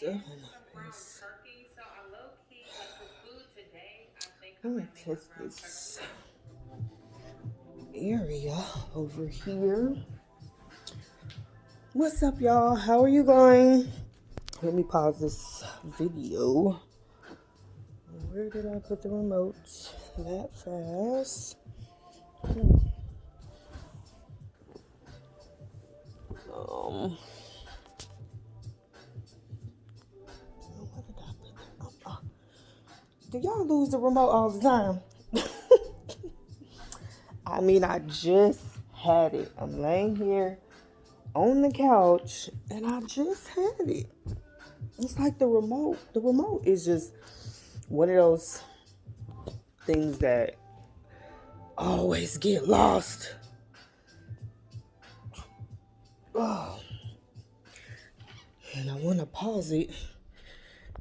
Oh my goodness. Let me test this area over here. What's up, y'all? How are you going? Let me pause this video. Where did I put the remote that fast? Um, where did I put it? Do y'all lose the remote all the time? I mean, I just had it. I'm laying here on the couch and I just had it. It's like the remote. The remote is just one of those things that always get lost. Oh, and I want to pause it.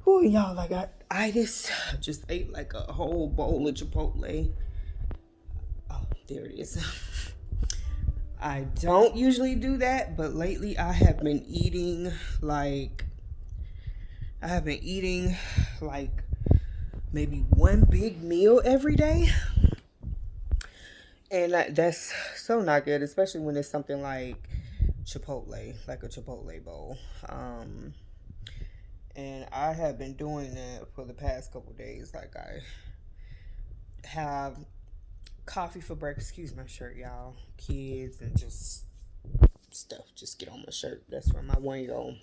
Oh, y'all, I just ate like a whole bowl of Chipotle. Oh, there it is. I don't usually do that, but lately I have been eating like maybe one big meal every day. And that's so not good, especially when it's something like Chipotle, like a Chipotle bowl. And I have been doing that for the past couple days. Like I have coffee for breakfast. Excuse my shirt, y'all. Kids and just stuff just get on my shirt. That's from my 1 year old.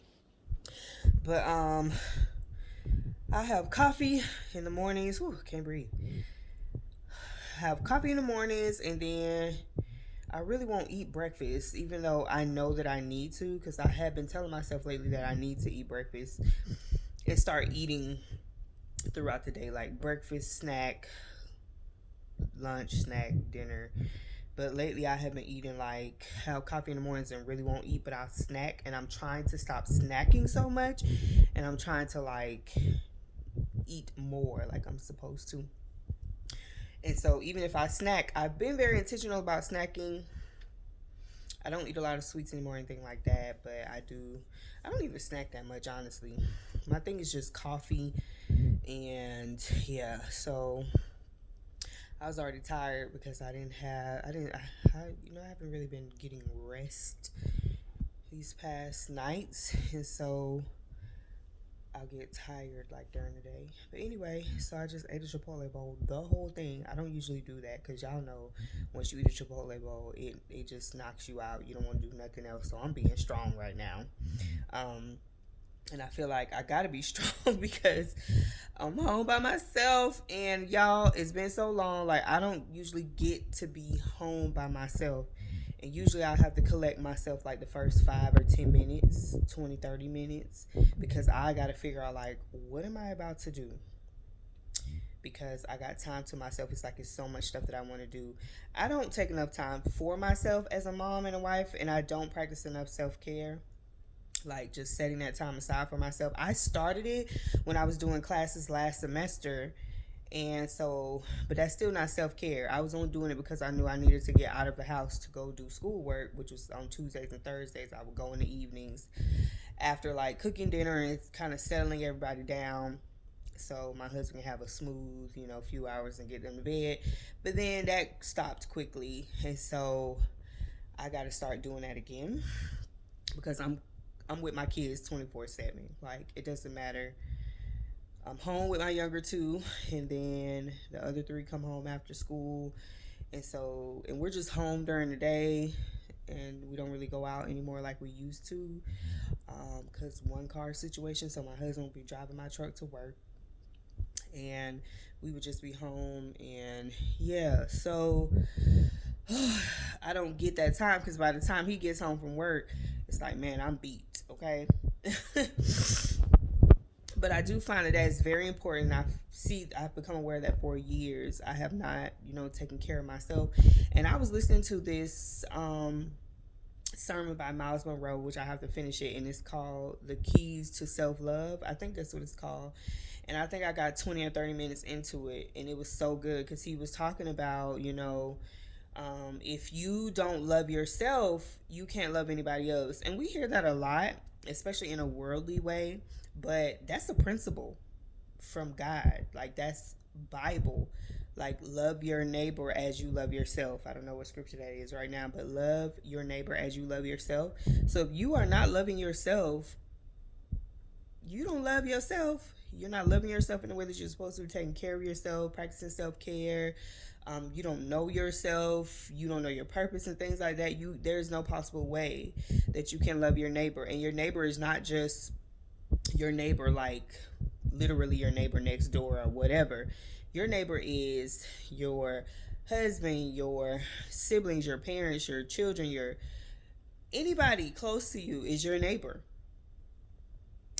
But I have coffee in the mornings. Ooh, can't breathe. Have coffee in the mornings, and then I really won't eat breakfast, even though I know that I need to, because I have been telling myself lately that I need to eat breakfast and start eating throughout the day, like breakfast, snack, lunch, snack, dinner. But lately I have been eating like have coffee in the mornings and really won't eat, but I'll snack, and I'm trying to stop snacking so much, and I'm trying to like eat more like I'm supposed to. And so even if I snack, I've been very intentional about snacking. I don't eat a lot of sweets anymore or anything like that, but I do. I don't even snack that much, honestly. My thing is just coffee, and yeah. So I was already tired because I haven't really been getting rest these past nights, and so I'll get tired like during the day. But anyway, so I just ate a Chipotle bowl, the whole thing. I don't usually do that because y'all know once you eat a Chipotle bowl, it just knocks you out. You don't want to do nothing else. So I'm being strong right now. Um, and I feel like I gotta be strong because I'm home by myself. And y'all, it's been so long. Like, I don't usually get to be home by myself. And usually I have to collect myself like the first 5 or 10 minutes, 20, 30 minutes, because I got to figure out like, what am I about to do? Because I got time to myself. It's like it's so much stuff that I want to do. I don't take enough time for myself as a mom and a wife, and I don't practice enough self care, like just setting that time aside for myself. I started it when I was doing classes last semester, and so, but that's still not self care. I was only doing it because I knew I needed to get out of the house to go do schoolwork, which was on Tuesdays and Thursdays. I would go in the evenings after like cooking dinner and kind of settling everybody down, so my husband can have a smooth, few hours and get them to bed. But then that stopped quickly, and so I got to start doing that again because I'm with my kids 24/7. Like it doesn't matter. I'm home with my younger two, and then the other three come home after school, and we're just home during the day, and we don't really go out anymore like we used to, because one car situation. So my husband would be driving my truck to work, and we would just be home, and yeah, so I don't get that time because by the time he gets home from work, it's like, man, I'm beat, okay? But I do find that that's very important. I've become aware that for years I have not, taken care of myself. And I was listening to this sermon by Miles Monroe, which I have to finish it, and it's called "The Keys to Self Love." I think that's what it's called. And I think I got 20 or 30 minutes into it, and it was so good because he was talking about, if you don't love yourself, you can't love anybody else. And we hear that a lot, especially in a worldly way. But that's a principle from God. Like, that's Bible. Like, love your neighbor as you love yourself. I don't know what scripture that is right now, but love your neighbor as you love yourself. So if you are not loving yourself, you don't love yourself. You're not loving yourself in the way that you're supposed to be, taking care of yourself, practicing self-care. You don't know yourself. You don't know your purpose and things like that. There's no possible way that you can love your neighbor. And your neighbor is not just your neighbor, like literally your neighbor next door or whatever. Your neighbor is your husband, your siblings, your parents, your children, your anybody close to you is your neighbor.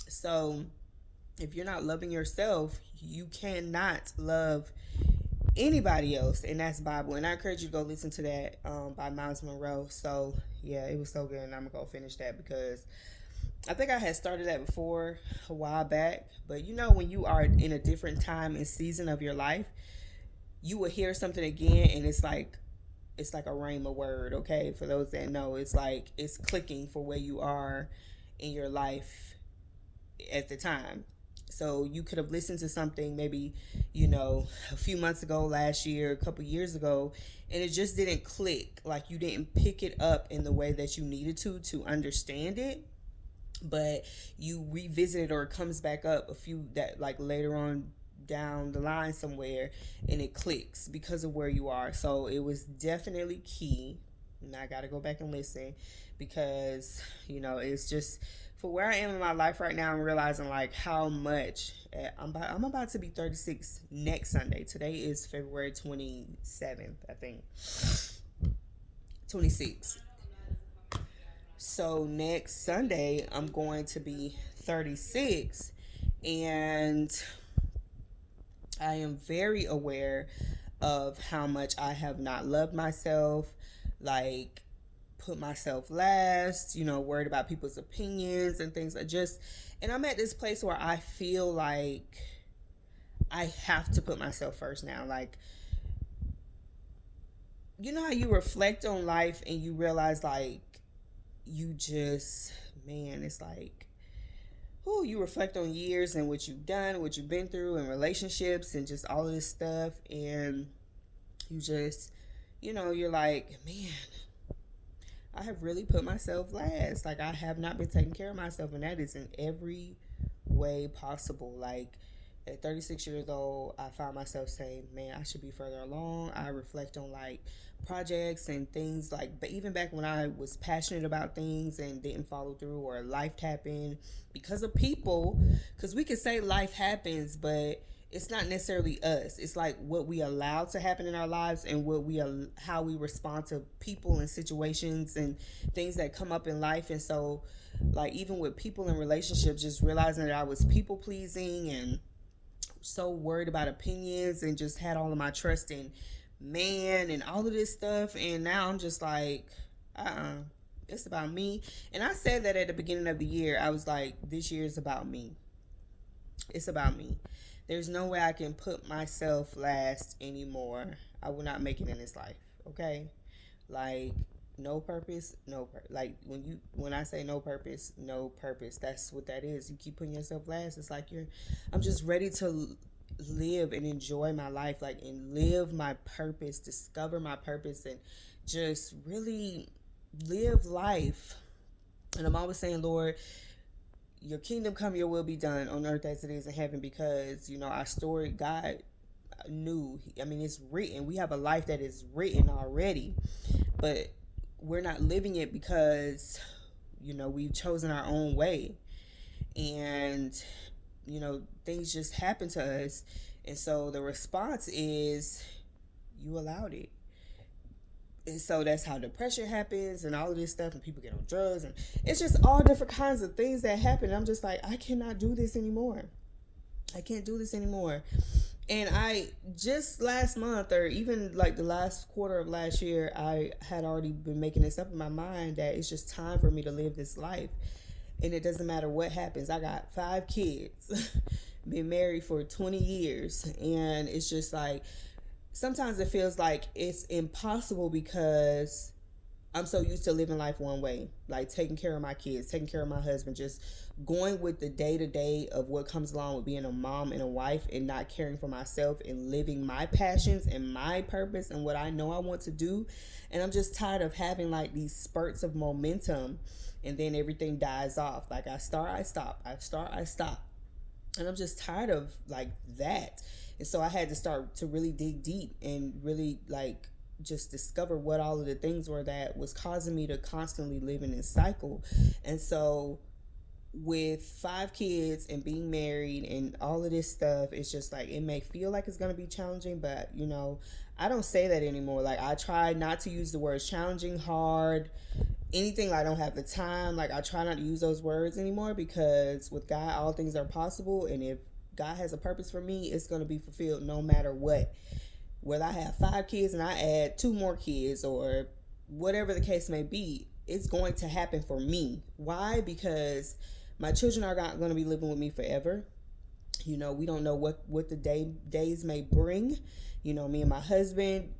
So if you're not loving yourself, you cannot love anybody else, and that's Bible. And I encourage you to go listen to that by Miles Monroe. So yeah, it was so good, and I'm gonna go finish that because I think I had started that before a while back. But you know, when you are in a different time and season of your life, you will hear something again, and it's like a rhema word. Okay, for those that know, it's like it's clicking for where you are in your life at the time. So you could have listened to something maybe, a few months ago, last year, a couple years ago, and it just didn't click. Like, you didn't pick it up in the way that you needed to understand it. But you revisit it, or it comes back up a few that like later on down the line somewhere, and it clicks because of where you are. So it was definitely key. And I got to go back and listen because, it's just for where I am in my life right now. I'm realizing like how much I'm about to be 36 next Sunday. Today is February 27th, I think. 26. So next Sunday, I'm going to be 36, and I am very aware of how much I have not loved myself, like put myself last, worried about people's opinions and things. And I'm at this place where I feel like I have to put myself first now. Like, you know how you reflect on life and you realize like, you just, man, it's like, you reflect on years and what you've done, what you've been through, and relationships and just all of this stuff, and you just, you're like, man, I have really put myself last. Like, I have not been taking care of myself, and that is in every way possible. Like, at 36 years old, I found myself saying, man, I should be further along. I reflect on like projects and things like, but even back when I was passionate about things and didn't follow through, or life happened because of people, because we could say life happens, but it's not necessarily us. It's like what we allow to happen in our lives, and how we respond to people and situations and things that come up in life. And so like, even with people in relationships, just realizing that I was people pleasing and so worried about opinions, and just had all of my trust in man and all of this stuff. And now I'm just like, it's about me. And I said that at the beginning of the year. I was like, this year is about me. It's about me. There's no way I can put myself last anymore. I will not make it in this life. Okay? Like, no purpose, like when I say no purpose, that's what that is. You keep putting yourself last. It's like I'm just ready to live and enjoy my life, like, and live my purpose, discover my purpose, and just really live life. And I'm always saying, Lord, your kingdom come, your will be done on earth as it is in heaven, because our story, God knew. I mean, it's written. We have a life that is written already, but we're not living it because we've chosen our own way, and things just happen to us. And so the response is, you allowed it. And so that's how depression happens and all of this stuff, and people get on drugs, and it's just all different kinds of things that happen. I'm just like, I cannot do this anymore. I can't do this anymore. And I just last month, or even like the last quarter of last year, I had already been making this up in my mind that it's just time for me to live this life. And it doesn't matter what happens. I got 5 kids, been married for 20 years. And it's just like, sometimes it feels like it's impossible because I'm so used to living life one way, like taking care of my kids, taking care of my husband, just going with the day to day of what comes along with being a mom and a wife, and not caring for myself and living my passions and my purpose and what I know I want to do. And I'm just tired of having like these spurts of momentum, and then everything dies off. Like I start, I stop, I start, I stop. And I'm just tired of like that. And so I had to start to really dig deep and really like just discover what all of the things were that was causing me to constantly live in this cycle. And so with 5 kids and being married and all of this stuff, it's just like it may feel like it's going to be challenging, but I don't say that anymore. Like I try not to use the words challenging, hard, anything. Like I don't have the time. Like I try not to use those words anymore, because with God all things are possible, and if God has a purpose for me, it's going to be fulfilled no matter what. Whether I have 5 kids and I add 2 more kids, or whatever the case may be, it's going to happen for me. Why? Because my children are not going to be living with me forever. We don't know what the days may bring. Me and my husband,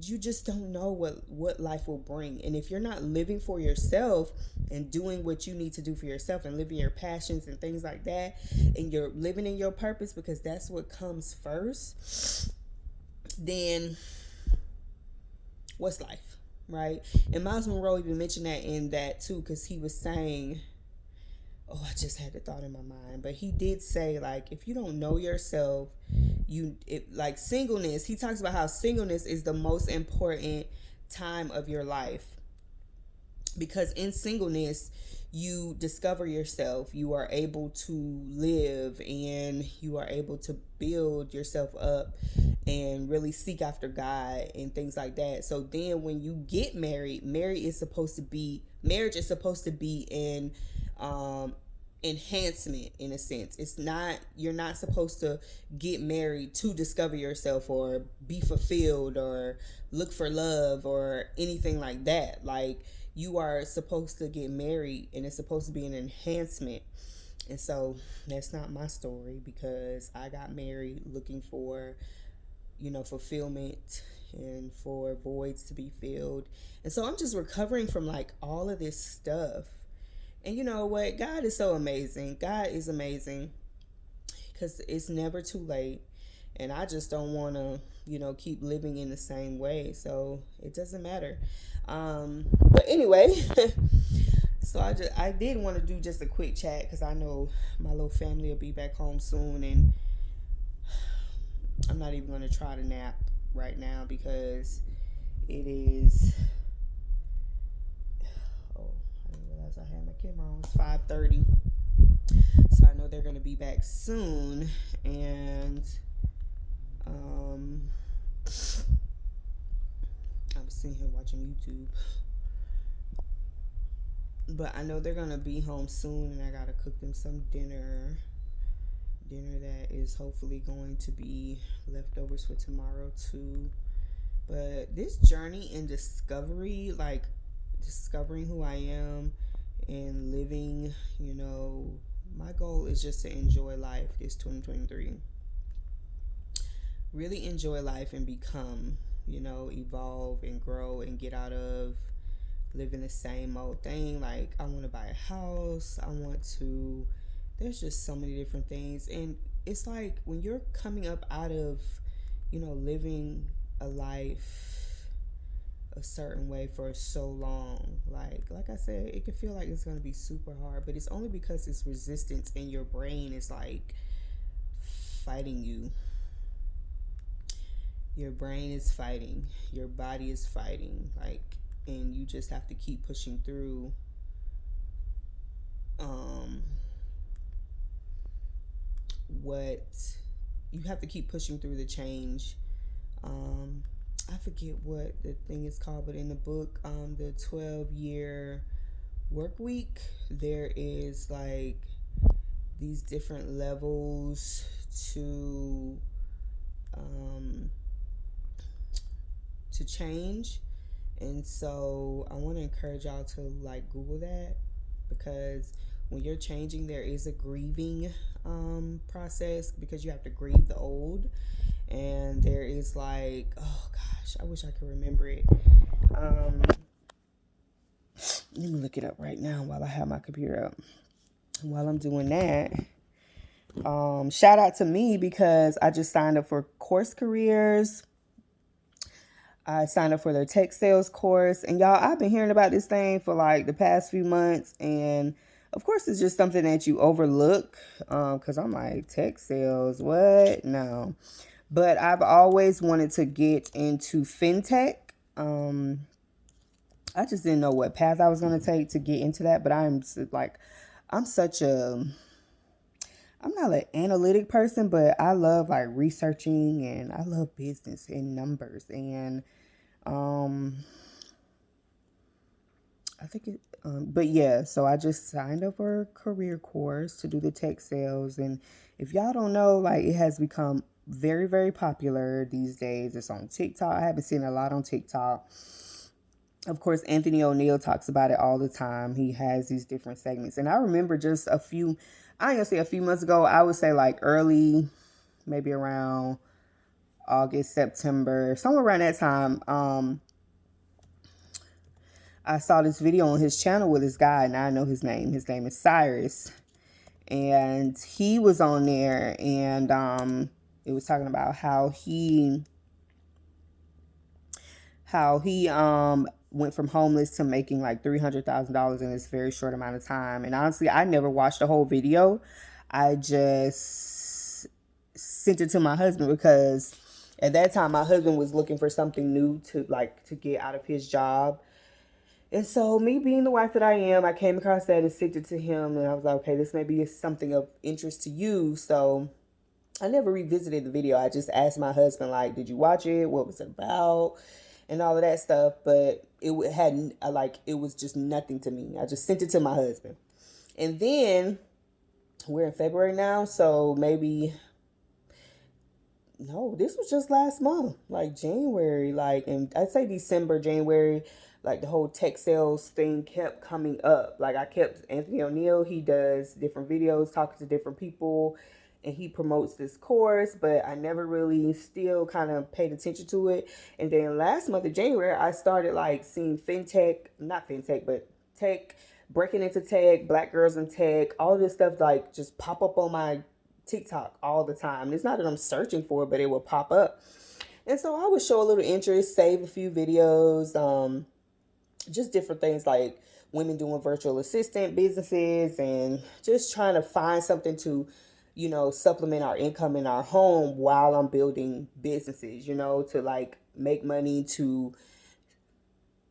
you just don't know what life will bring. And if you're not living for yourself and doing what you need to do for yourself and living your passions and things like that, and you're living in your purpose, because that's what comes first, then what's life, right? And Miles Monroe even mentioned that in that too, because he was saying, oh, I just had the thought in my mind, but he did say, like, if you don't know yourself, like singleness, he talks about how singleness is the most important time of your life, because in singleness you discover yourself, you are able to live, and you are able to build yourself up and really seek after God and things like that. So then when you get married, marriage is supposed to be in enhancement, in a sense. It's not, you're not supposed to get married to discover yourself or be fulfilled or look for love or anything like that. Like, you are supposed to get married and it's supposed to be an enhancement. And so that's not my story, because I got married looking for fulfillment and for voids to be filled. And so I'm just recovering from like all of this stuff. And you know what? God is so amazing. God is amazing, because it's never too late. And I just don't want to, keep living in the same way. So it doesn't matter. But anyway, so I did want to do just a quick chat, because I know my little family will be back home soon, and I'm not even going to try to nap right now, because it is, oh, I didn't realize I had my camera on. It's 5:30, so I know they're going to be back soon, and I'm sitting here watching YouTube, but I know they're going to be home soon, and I got to cook them some dinner that is hopefully going to be leftovers for tomorrow too. But this journey in discovery, like discovering who I am and living, my goal is just to enjoy life this 2023. Really enjoy life and become, evolve and grow and get out of living the same old thing. Like, I want to buy a house. There's just so many different things. And it's like when you're coming up out of, living a life a certain way for so long, like I said, it can feel like it's going to be super hard, but it's only because it's resistance and your brain is like fighting you. Your brain is fighting, your body is fighting, and you just have to keep pushing through. What you have to keep pushing through the change. I forget what the thing is called, but in the book, the 12-year work week, there is like these different levels to change. And so I want to encourage y'all to like Google that, because when you're changing, there is a grieving process, because you have to grieve the old. And there is like, oh gosh, I wish I could remember it. Let me look it up right now while I have my computer up. While I'm doing that, shout out to me because I just signed up for Course Careers. I signed up for their tech sales course. And y'all, I've been hearing about this thing for like the past few months. And of course, it's just something that you overlook because I'm like, tech sales, what? No. But I've always wanted to get into fintech. I just didn't know what path I was going to take to get into that. But I'm such a, I'm not an analytic person, but I love like researching and I love business and numbers. And I think it, but yeah, so I just signed up for a career course to do the tech sales. And if y'all don't know, like it has become very, very popular these days. It's on TikTok. I haven't seen it a lot on TikTok. Of course, Anthony O'Neill talks about it all the time. He has these different segments. And I remember just I ain't gonna say a few months ago, I would say like early, maybe around August, September, somewhere around that time, I saw this video on his channel with this guy, and I know his name. His name is Cyrus. And he was on there, and it was talking about how he went from homeless to making like $300,000 in this very short amount of time. And honestly, I never watched the whole video. I just sent it to my husband because at that time my husband was looking for something new to get out of his job. And so me being the wife that I am, I came across that and sent it to him, and I was like, okay, this may be something of interest to you. So I never revisited the video. I just asked my husband, like, did you watch it? What was it about? And all of that stuff. But it hadn't, it was just nothing to me. I just sent it to my husband. And then we're in February now, so maybe, no, this was just last month, like January, and I'd say December, January, like the whole tech sales thing kept coming up. Like Anthony O'Neill, he does different videos talking to different people and he promotes this course, but I never really still kind of paid attention to it. And then last month of January, I started seeing not fintech, but tech, breaking into tech, black girls in tech, all this stuff just pop up on my TikTok all the time. It's not that I'm searching for it, but it will pop up. And so I would show a little interest, save a few videos, just different things like women doing virtual assistant businesses and just trying to find something to, supplement our income in our home while I'm building businesses, to make money to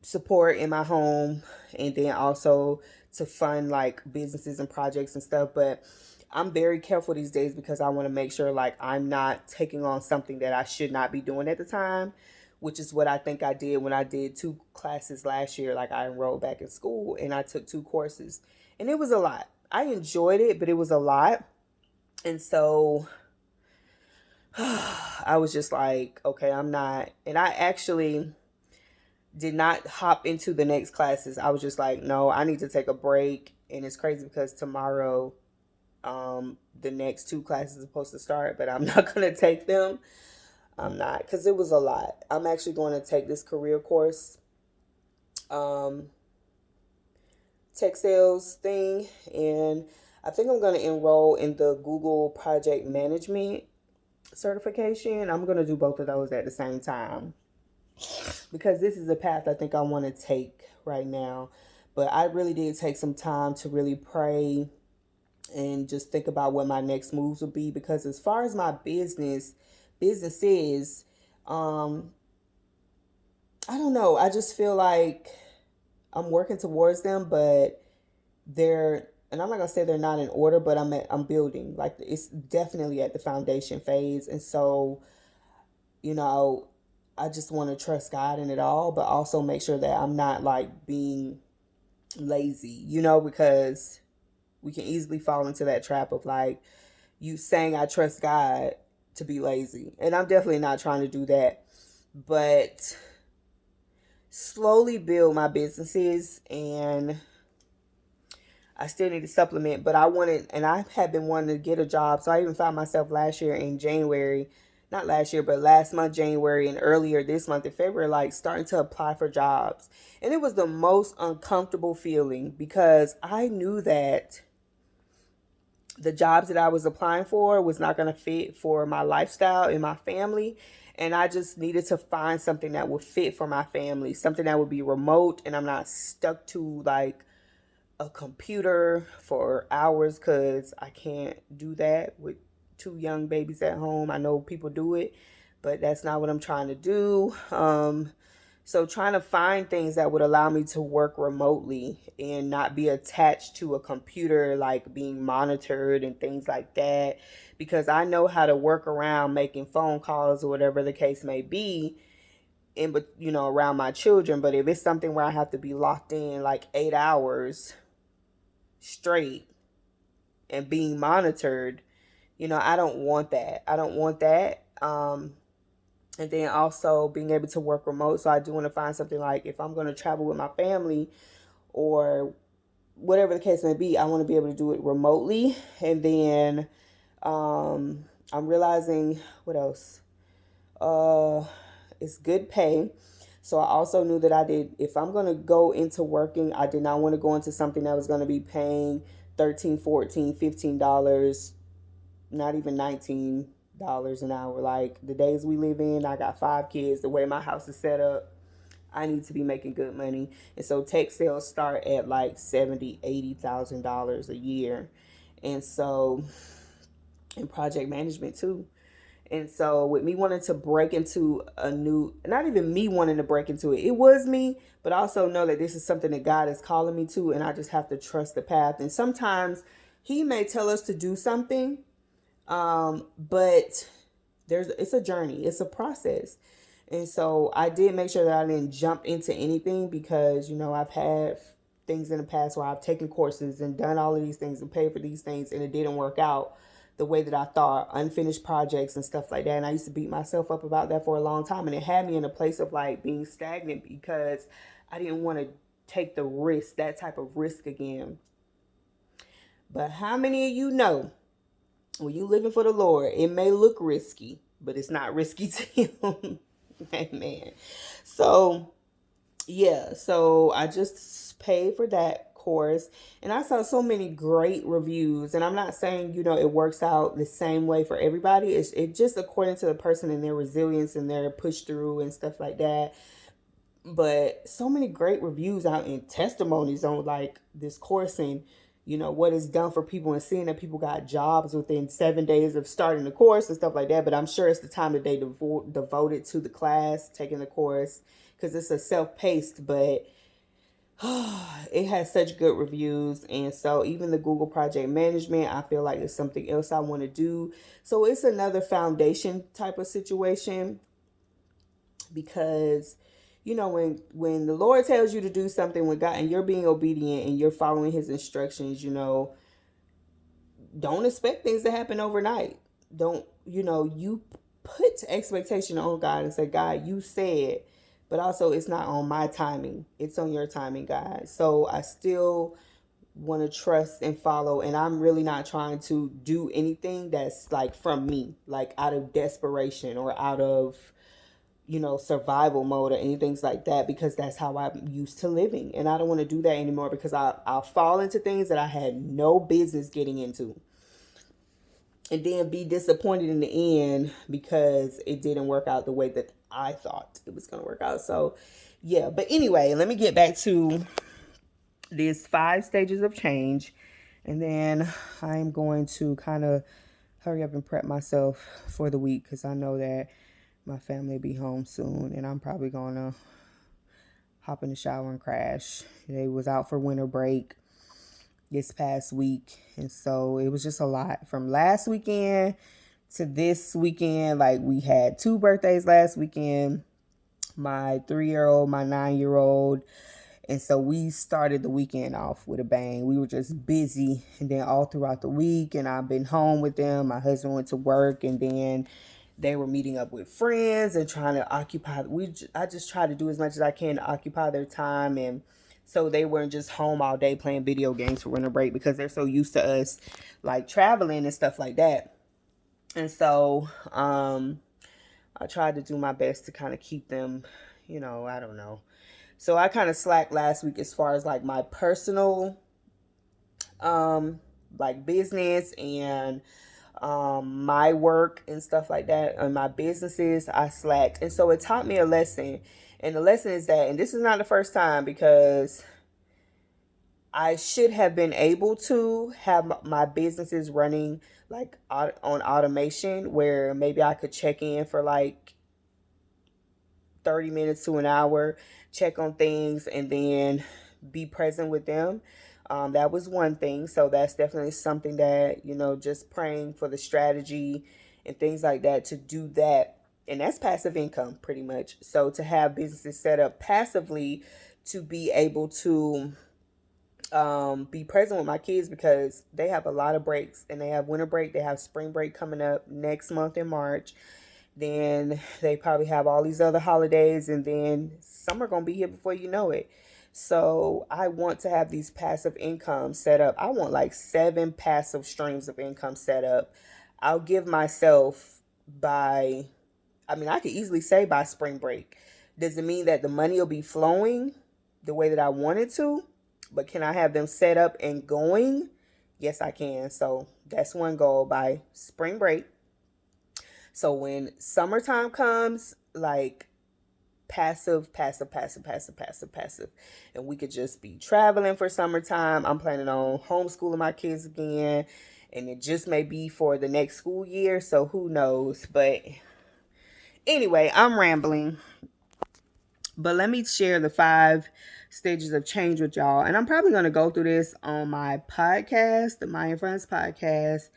support in my home and then also to fund businesses and projects and stuff. But I'm very careful these days because I want to make sure I'm not taking on something that I should not be doing at the time, which is what I think I did when I did 2 classes last year. I enrolled back in school and I took 2 courses and it was a lot. I enjoyed it, but it was a lot. And so I was just like, okay, I'm not. And I actually did not hop into the next classes. I was just like, no, I need to take a break. And it's crazy because tomorrow, the next 2 classes are supposed to start, but I'm not going to take them. I'm not, because it was a lot. I'm actually going to take this career course, tech sales thing, and I think I'm going to enroll in the Google Project Management certification. I'm going to do both of those at the same time because this is a path I think I want to take right now. But I really did take some time to really pray and just think about what my next moves would be, because as far as my businesses, I don't know. I just feel like I'm working towards them, but and I'm not gonna say they're not in order, but I'm building. It's definitely at the foundation phase, and so, I just want to trust God in it all, but also make sure that I'm not being lazy, because we can easily fall into that trap of you saying I trust God to be lazy, and I'm definitely not trying to do that, but slowly build my businesses. And I still need to supplement, but I have been wanting to get a job. So I even found myself last year in January not last year, but last month, January, and earlier this month in February, like starting to apply for jobs. And it was the most uncomfortable feeling because I knew that the jobs that I was applying for was not going to fit for my lifestyle and my family. And I just needed to find something that would fit for my family, something that would be remote and I'm not stuck to like a computer for hours because I can't do that with two young babies at home. I know people do it, but that's not what I'm trying to do. So trying to find things that would allow me to work remotely and not be attached to a computer, like being monitored and things like that, because I know how to work around making phone calls or whatever the case may be in, but around my children. But if it's something where I have to be locked in like 8 hours straight and being monitored, I don't want that. I don't want that. And then also being able to work remote. So I do want to find something like if I'm going to travel with my family or whatever the case may be, I want to be able to do it remotely. And then I'm realizing what else? It's good pay. So I also knew that if I'm going to go into working, I did not want to go into something that was going to be paying 13, 14, $15, not even $19 an hour. Like the days we live in, I got 5 kids. The way my house is set up, I need to be making good money. And so tech sales start at like $70,000, $80,000 a year. And so, and project management too. And so with me wanting to break into a new, not even me wanting to break into it, it was me, but I also know that this is something that God is calling me to, and I just have to trust the path. And sometimes he may tell us to do something, but it's a journey, it's a process. And so I did make sure that I didn't jump into anything because, I've had things in the past where I've taken courses and done all of these things and paid for these things and it didn't work out the way that I thought, unfinished projects and stuff like that. And I used to beat myself up about that for a long time. And it had me in a place of like being stagnant because I didn't want to take the risk, that type of risk again. But how many of you know when you living for the Lord, it may look risky, but it's not risky to him. Amen. So yeah, so I just paid for that course and I saw so many great reviews. And I'm not saying, it works out the same way for everybody. It just according to the person and their resilience and their push through and stuff like that. But so many great reviews out and testimonies on like this course and what it's done for people and seeing that people got jobs within 7 days of starting the course and stuff like that. But I'm sure it's the time that they devoted to the class, taking the course, because it's a self-paced, but it has such good reviews. And so even the Google project management, I feel like it's something else I want to do. So it's another foundation type of situation because when the Lord tells you to do something with God and you're being obedient and you're following his instructions, don't expect things to happen overnight. Don't, you put expectation on God and say, God, you said, but also it's not on my timing. It's on your timing, God. So I still want to trust and follow. And I'm really not trying to do anything that's like from me, like out of desperation or out of, survival mode or anything like that, because that's how I'm used to living. And I don't want to do that anymore because I'll fall into things that I had no business getting into. And then be disappointed in the end because it didn't work out the way that I thought it was going to work out. So, yeah. But anyway, let me get back to these 5 stages of change. And then I'm going to kind of hurry up and prep myself for the week because I know that my family will be home soon. And I'm probably going to hop in the shower and crash. They was out for winter break this past week, and so it was just a lot from last weekend to this weekend. Like we had 2 birthdays last weekend, my 3-year-old, my 9-year-old, and so we started the weekend off with a bang. We were just busy, and then all throughout the week, and I've been home with them. My husband went to work, and then they were meeting up with friends and trying to occupy. I just try to do as much as I can to occupy their time, and so they weren't just home all day playing video games for winter break because they're so used to us like traveling and stuff like that. And so I tried to do my best to kind of keep them, I don't know. So I kind of slacked last week as far as like my personal um like business and my work and stuff like that and my businesses. I slacked, and so it taught me a lesson. And the lesson is that, and this is not the first time, because I should have been able to have my businesses running like on automation, where maybe I could check in for like 30 minutes to an hour, check on things, and then be present with them. That was one thing. So that's definitely something that, just praying for the strategy and things like that to do that. And that's passive income pretty much. So to have businesses set up passively to be able to be present with my kids, because they have a lot of breaks, and they have winter break, they have spring break coming up next month in March. Then they probably have all these other holidays, and then summer gonna be here before you know it. So I want to have these passive income set up. I want like 7 passive streams of income set up. I'll give myself by, I mean, I could easily say by spring break. Does it mean that the money will be flowing the way that I want it to? But can I have them set up and going? Yes, I can. So that's one goal by spring break. So when summertime comes, like passive, passive, passive, passive, passive, passive. And we could just be traveling for summertime. I'm planning on homeschooling my kids again. And it just may be for the next school year. So who knows? But anyway, I'm rambling. But let me share the 5 stages of change with y'all. And I'm probably going to go through this on my podcast, the My and Friends podcast.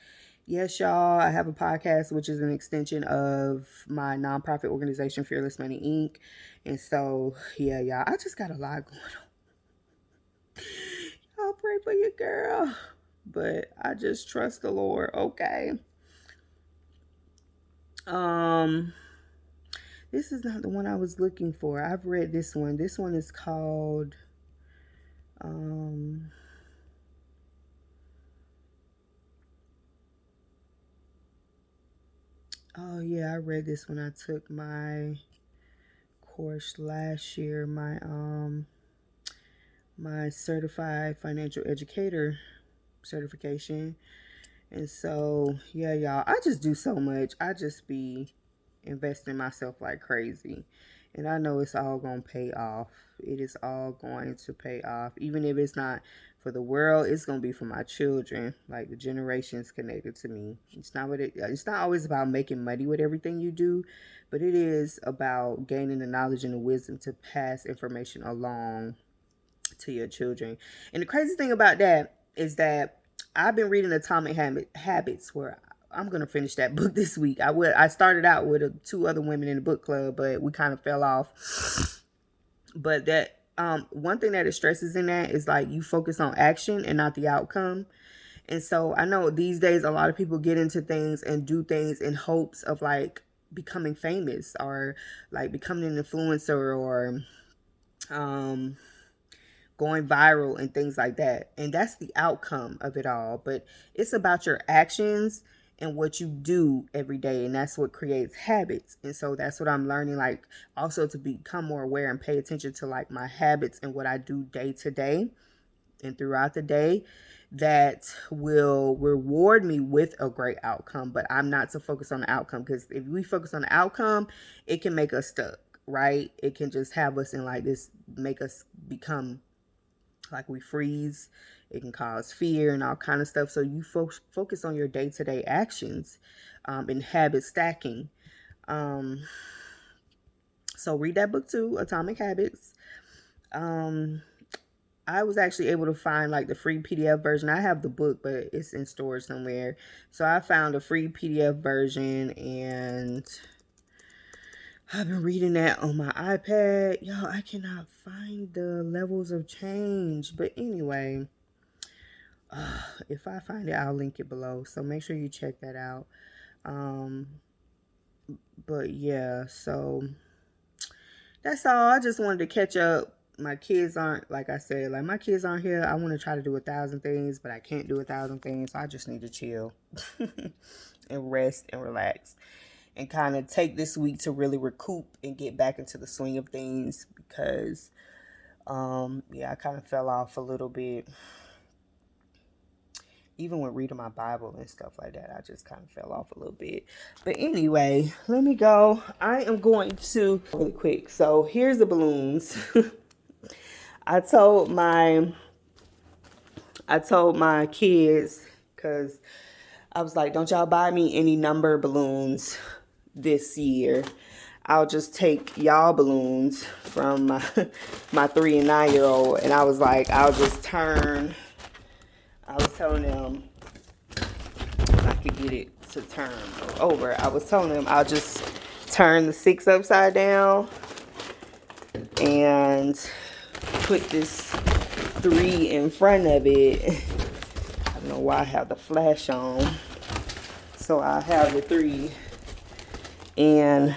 Yes, y'all, I have a podcast, which is an extension of my nonprofit organization, Fearless Money Inc. And so, yeah, y'all, I just got a lot going on. I'll pray for you, girl. But I just trust the Lord, okay? This is not the one I was looking for. I've read this one. This one is called, oh yeah, I read this when I took my course last year, my certified financial educator certification. And so, yeah, y'all, I just do so much. I just be investing in myself like crazy. And I know it's all going to pay off. It is all going to pay off. Even if it's not for the world, it's going to be for my children, like the generations connected to me. It's not always about making money with everything you do, but it is about gaining the knowledge and the wisdom to pass information along to your children. And the crazy thing about that is that I've been reading Atomic Habits, where I'm gonna finish that book this week. I started out with 2 other women in the book club, but we kind of fell off. But that one thing that it stresses in that is like you focus on action and not the outcome. And so I know these days a lot of people get into things and do things in hopes of like becoming famous, or like becoming an influencer, or going viral and things like that. And that's the outcome of it all. But it's about your actions and what you do every day. And that's what creates habits. And so that's what I'm learning, like also to become more aware and pay attention to like my habits and what I do day to day and throughout the day that will reward me with a great outcome. But I'm not to focus on the outcome, because if we focus on the outcome, it can make us stuck, right? It can just have us in like this, make us become like we freeze. It can cause fear and all kind of stuff. So you focus on your day-to-day actions and habit stacking. So read that book too, Atomic Habits. I was actually able to find like the free PDF version. I have the book, but it's in storage somewhere. So I found a free PDF version, and I've been reading that on my iPad. Y'all, I cannot find the levels of change. But anyway, if I find it, I'll link it below. So make sure you check that out. But yeah, so that's all. I just wanted to catch up. My kids aren't, like I said, like my kids aren't here. I want to try to do 1,000 things, but I can't do 1,000 things. So I just need to chill and rest and relax. and kind of take this week to really recoup and get back into the swing of things because, yeah, I kind of fell off a little bit. Even when reading my Bible and stuff like that, I just kind of fell off a little bit. But anyway, let me go. I am going to really quick. So here's the balloons. I told my kids, because I was like, don't y'all buy me any number balloons this year. I'll just take y'all balloons from my 3 and 9-year-old. And I was like, I was telling them, if I could get it to turn over, I was telling them I'll just turn the 6 upside down and put this 3 in front of it. I don't know why I have the flash on. So I have the 3, and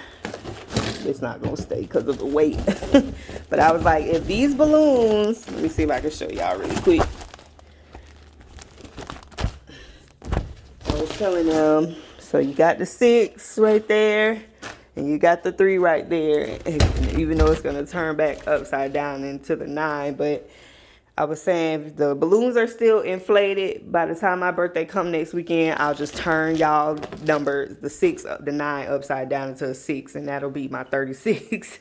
it's not gonna stay because of the weight. But I was like, if these balloons, let me see if I can show y'all really quick. I was telling them, so you got the 6 right there, and you got the 3 right there. And even though it's gonna turn back upside down into the 9, but I was saying, if the balloons are still inflated, by the time my birthday come next weekend, I'll just turn y'all numbers, the 6, the 9 upside down into a 6, and that'll be my 36.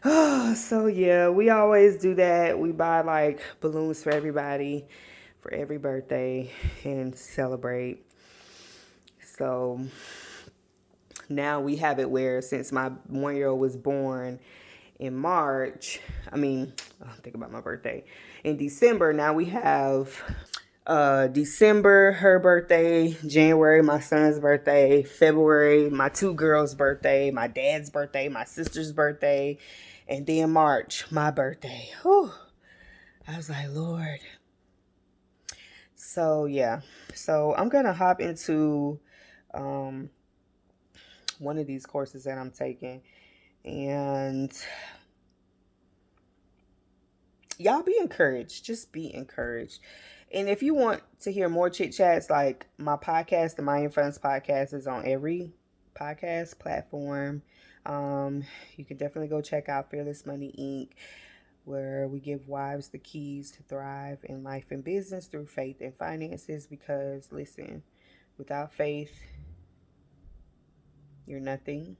So yeah, we always do that. We buy like balloons for everybody, for every birthday, and celebrate. So now we have it where, since my 1-year-old was born in March, I'm thinking about my birthday, in December, now we have December, her birthday, January, my son's birthday, February, my 2 girls' birthday, my dad's birthday, my sister's birthday, and then March, my birthday. Whew. I was like, Lord. So yeah, so I'm gonna hop into one of these courses that I'm taking, and y'all be encouraged. Just be encouraged. And if you want to hear more chit chats, like my podcast, the Mind Funds podcast, is on every podcast platform. You can definitely go check out Fearless Money Inc., where we give wives the keys to thrive in life and business through faith and finances. Because listen, without faith, you're nothing.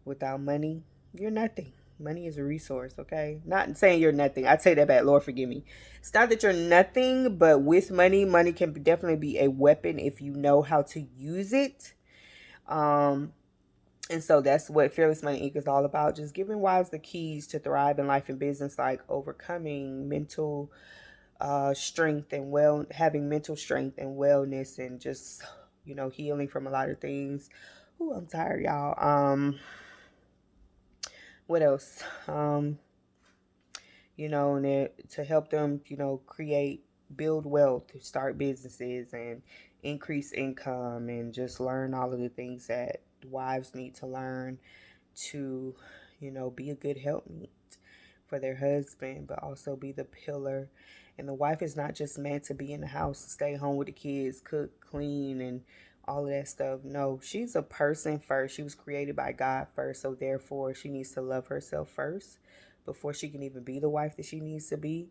Without money, you're nothing. Money is a resource, okay? Not saying you're nothing. I'd say that bad. Lord, forgive me. It's not that you're nothing, but with money, money can definitely be a weapon if you know how to use it. And so that's what Fearless Money Inc. is all about. Just giving wives the keys to thrive in life and business, like overcoming mental strength and having mental strength and wellness, and just, healing from a lot of things. Ooh, I'm tired, y'all. What else? And to help them, build wealth, start businesses, and increase income, and just learn all of the things that wives need to learn to, be a good helpmeet for their husband, but also be the pillar. And the wife is not just meant to be in the house, stay home with the kids, cook, clean, and all of that stuff. No, she's a person first. She was created by God first. So therefore, she needs to love herself first before she can even be the wife that she needs to be.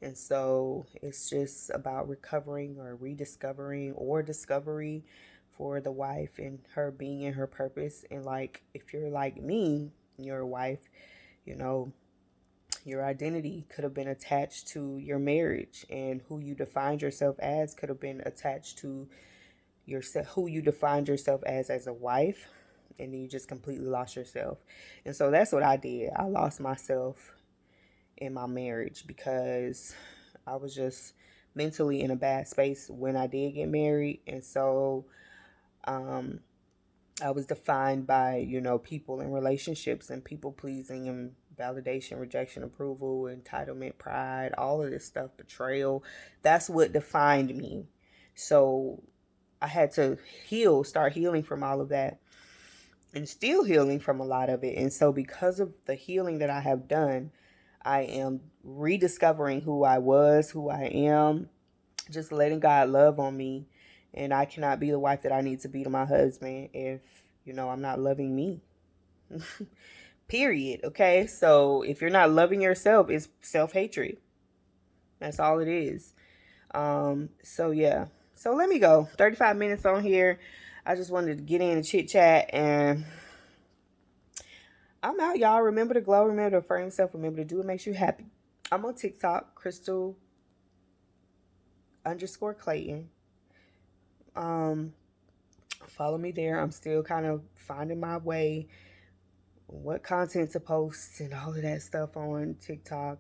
And so it's just about recovering or rediscovering or discovery for the wife, and her being in her purpose. And like, if you're like me, you're a wife, your identity could have been attached to your marriage, and who you defined yourself as could have been attached to yourself, who you defined yourself as a wife, and then you just completely lost yourself. And so that's what I did. I lost myself in my marriage because I was just mentally in a bad space when I did get married. And so I was defined by, people and relationships and people pleasing and validation, rejection, approval, entitlement, pride, all of this stuff, betrayal. That's what defined me. So I had to start healing from all of that, and still healing from a lot of it. And so because of the healing that I have done, I am rediscovering who I was, who I am, just letting God love on me, And I cannot be the wife that I need to be to my husband if, I'm not loving me. Period. Okay. So if you're not loving yourself, it's self hatred. That's all it is. So yeah. So let me go. 35 minutes on here. I just wanted to get in and chit chat, and I'm out, y'all. Remember to glow, remember to affirm yourself, remember to do what makes you happy. I'm on TikTok, Krystal_Clayton. Um, Follow me there. I'm still kind of finding my way, what content to post and all of that stuff on TikTok.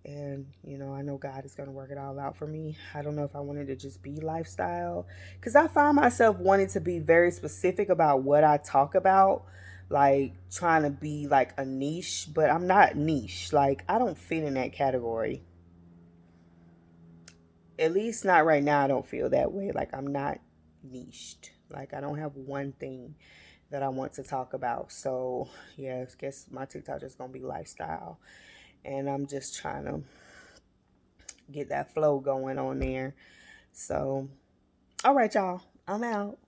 And, I know God is going to work it all out for me. I don't know if I wanted to just be lifestyle, because I find myself wanting to be very specific about what I talk about, like trying to be like a niche, but I'm not niche. Like, I don't fit in that category. At least not right now. I don't feel that way. Like, I'm not niched. Like, I don't have one thing that I want to talk about. So, yeah, I guess my TikTok is going to be lifestyle. And I'm just trying to get that flow going on there. So, all right, y'all. I'm out.